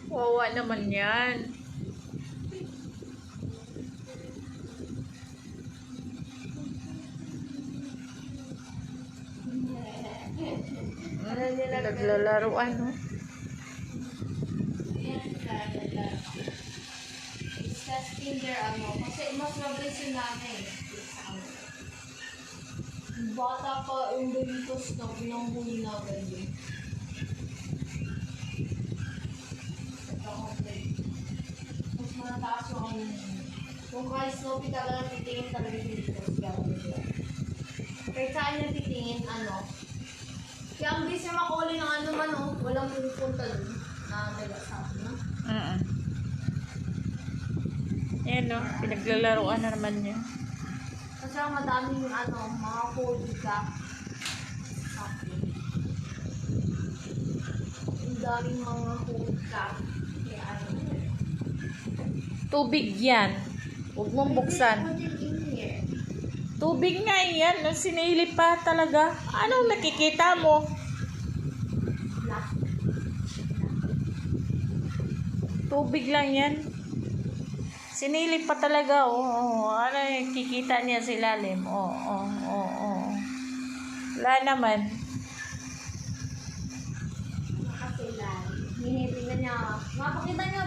Wawa naman yan. Naglalaroan, no? It's testing their kasi mas mabilis yung nanay. Bata pa yung Doritos na pinanghuli na ganyan. Mas manataas yung ano. Kung kay Snoopy talaga titingin talaga yung Doritos. Kaya saan niya titingin, kaya ang busy makuli ng walang pupunta dun na nag-asabi, no? Ayan, no? Pinaglalaroan na naman niya. Kasi ang madaming mga holy ka. Ang daming mga holy ka. Kaya Tubig yan. Huwag mong buksan. Put it in here. Tubig nga yan. Sinilip pa talaga. Anong nakikita mo? Black. Tubig lang yan. Sinilip pa talaga. Ano yung kikita niya sa ilalim? Wala naman. Nakasilan. Hinihingan niya. Pakita niyo.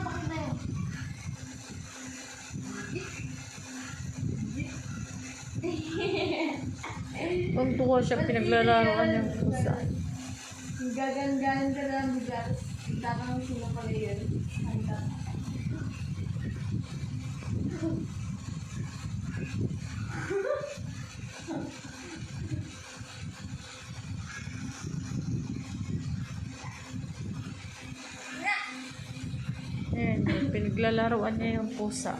Tuntua siya. Pinaglalaroan niya pusa. Gagan-gagan ka lang bigla. Tatanong sila pala yun. Ayan, pinaglalaroan niya yung pusa.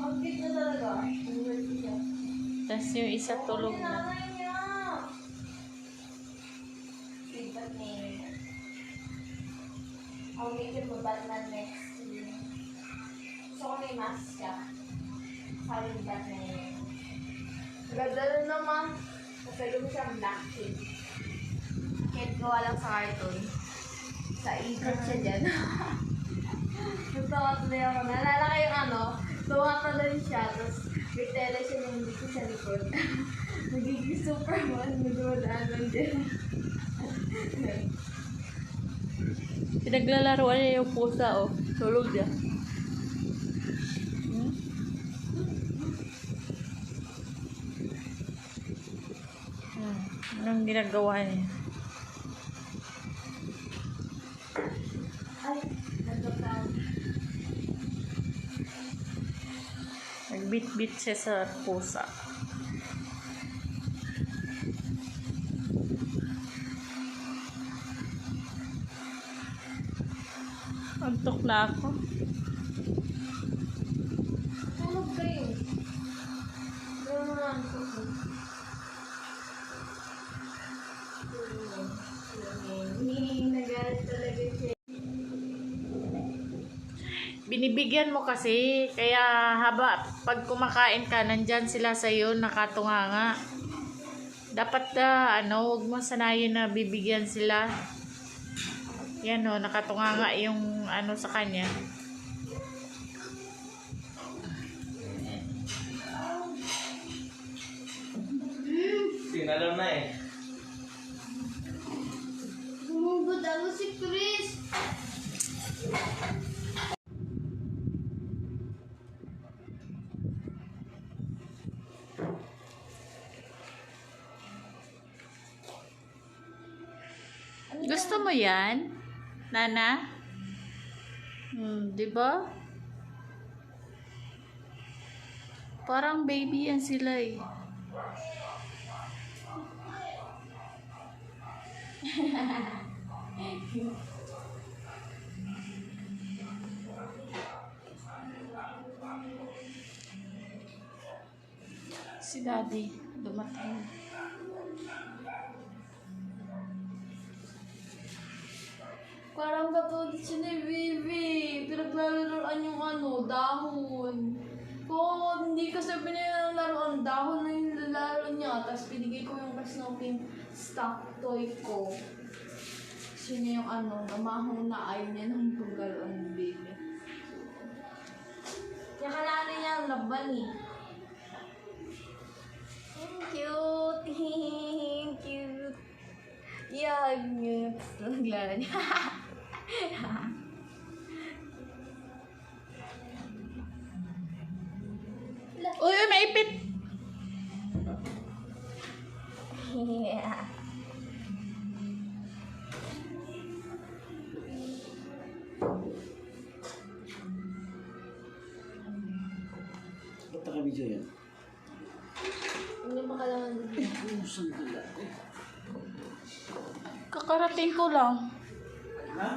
Pag-bit na talaga. Tapos yung isa tulog na. I'll make him a Batman next year. So, may mask siya. Sabi ni Batman yun. Ganda rin naman. Kasi yung siyang black kid. Kahit gawa lang sa cartoon. Sa ikot siya dyan. Nagtawa tuloy ako. Nalala ko yung tumatalon siya. Tapos may tele siya yung dito sa likod. Nagiging Superman. Nagdumadaan din. Pinaglalaroan niya yung pusa, tulog niya. Anong ginagawa niya? Ay, nagkakaw. Nagbit-bit siya sa pusa. Antok na ako. Tulog kayo. Pero naman ko. Nagalit talaga siya. Binibigyan mo kasi, kaya pag kumakain ka, nandyan sila sa'yo, nakatunganga. Dapat huwag mo sanayin na bibigyan sila. Yan nakatunganga yung sa kanya. Sinalo na eh. Bumugod ako si Chris. Gusto mo yan? Nana? Di ba? Parang baby yan sila eh. Si Daddy dumating. Parang katulad siya ni Vivi. Pinaglalaroan yung dahon. Kung hindi kasi pinaglaruan, dahon na yung lalaro niya. Tapos pinigay ko yung Snoopy stuffed toy ko. Siya na yung namahong na ayaw niya ng pagkaroon ng baby. Yung kalali niya ang laban eh. Cute! Cute! Yeah, cute. Naglala niya. Uy, uy, maipit! Yeah. Ba't naka-video yan? Hindi pa kailangan din. Yung sandala. Kakarating ko lang. Ha?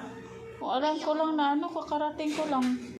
Kung alam ko lang na kakarating ko lang.